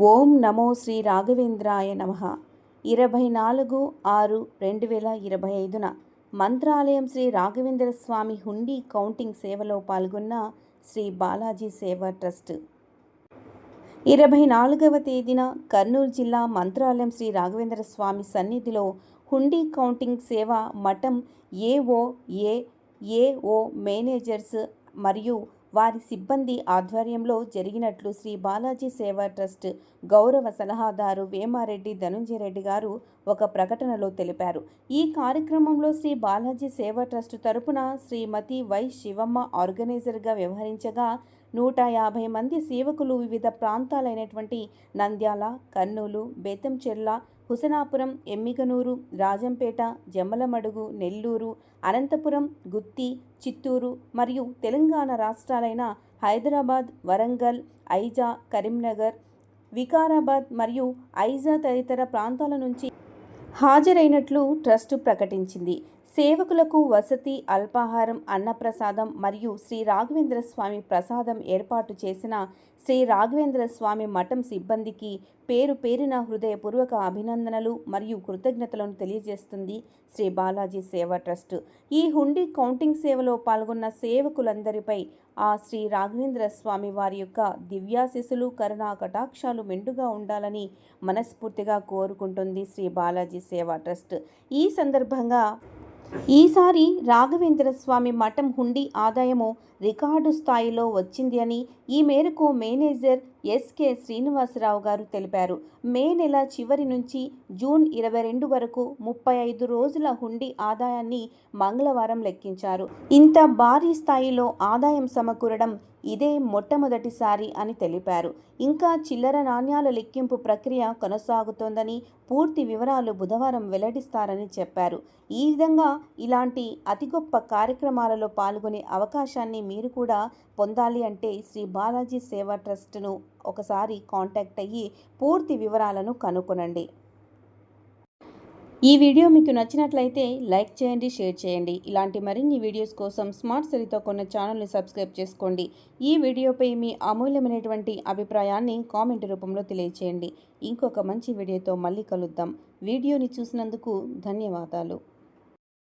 ఓం నమో శ్రీ రాఘవేంద్రాయ నమః. 24/6/2025న మంత్రాలయం శ్రీ రాఘవేంద్ర స్వామి హుండీ కౌంటింగ్ సేవలో పాల్గొన్న శ్రీ బాలాజీ సేవా ట్రస్ట్. 24వ తేదీన కర్నూలు జిల్లా మంత్రాలయం శ్రీ రాఘవేంద్ర స్వామి సన్నిధిలో హుండీ కౌంటింగ్ సేవ మఠం ఏఓ మేనేజర్స్ మరియు వారి సిబ్బంది ఆధ్వర్యంలో జరిగినట్లు శ్రీ బాలాజీ సేవా ట్రస్ట్ గౌరవ సలహాదారు వేమారెడ్డి ధనుంజయ రెడ్డి గారు ఒక ప్రకటనలో తెలిపారు. ఈ కార్యక్రమంలో శ్రీ బాలాజీ సేవా ట్రస్ట్ తరపున శ్రీమతి వై శివమ్మ ఆర్గనైజర్గా వ్యవహరించగా 150 మంది సేవకులు వివిధ ప్రాంతాలైనటువంటి నంద్యాల, కర్నూలు, బేతంచెర్ల, హుసనాపురం, ఎమ్మిగనూరు, రాజంపేట, జమ్మలమడుగు, నెల్లూరు, అనంతపురం, గుత్తి, చిత్తూరు మరియు తెలంగాణ రాష్ట్రాలైన హైదరాబాద్, వరంగల్, ఐజా, కరీంనగర్, వికారాబాద్ మరియు ఐజా తదితర ప్రాంతాల నుంచి హాజరైనట్లు ట్రస్టు ప్రకటించింది. సేవకులకు వసతి, అల్పాహారం, అన్నప్రసాదం మరియు శ్రీ రాఘవేంద్ర స్వామి ప్రసాదం ఏర్పాటు చేసిన శ్రీ రాఘవేంద్ర స్వామి మఠం సిబ్బందికి పేరు పేరిన హృదయపూర్వక అభినందనలు మరియు కృతజ్ఞతలను తెలియజేస్తుంది శ్రీ బాలాజీ సేవా ట్రస్ట్. ఈ హుండీ కౌంటింగ్ సేవలో పాల్గొన్న సేవకులందరిపై ఆ శ్రీ రాఘవేంద్ర స్వామి వారి యొక్క దివ్యాశీస్సులు, కరుణా కటాక్షాలు మెండుగా ఉండాలని మనస్ఫూర్తిగా కోరుకుంటుంది శ్రీ బాలాజీ సేవా ట్రస్ట్. ఈ సందర్భంగా ఈసారి రాఘవేంద్ర స్వామి మఠం హుండీ ఆదాయము రికార్డు స్థాయిలో వచ్చింది అని ఈ మేరకు మేనేజర్ ఎస్కే శ్రీనివాసరావు గారు తెలిపారు. మే నెల చివరి నుంచి జూన్ 22 వరకు 35 రోజుల హుండీ ఆదాయాన్ని మంగళవారం లెక్కించారు. ఇంత భారీ స్థాయిలో ఆదాయం సమకూరడం ఇదే మొట్టమొదటిసారి అని తెలిపారు. ఇంకా చిల్లర నాణ్యాల లెక్కింపు ప్రక్రియ కొనసాగుతోందని, పూర్తి వివరాలు బుధవారం వెల్లడిస్తారని చెప్పారు. ఈ విధంగా ఇలాంటి అతి గొప్ప కార్యక్రమాలలో పాల్గొనే అవకాశాన్ని మీరు కూడా పొందాలి అంటే శ్రీ బాలాజీ సేవా ట్రస్ట్ను ఒకసారి కాంటాక్ట్ అయ్యి పూర్తి వివరాలను కనుగొనండి. ఈ వీడియో మీకు నచ్చినట్లయితే లైక్ చేయండి, షేర్ చేయండి. ఇలాంటి మరిన్ని వీడియోస్ కోసం స్మార్ట్ సెల్తో కొన్న ఛానల్ని సబ్స్క్రైబ్ చేసుకోండి. ఈ వీడియోపై మీ అమూల్యమైనటువంటి అభిప్రాయాన్ని కామెంట్ రూపంలో తెలియచేయండి. ఇంకొక మంచి వీడియోతో మళ్ళీ కలుద్దాం. వీడియోని చూసినందుకు ధన్యవాదాలు.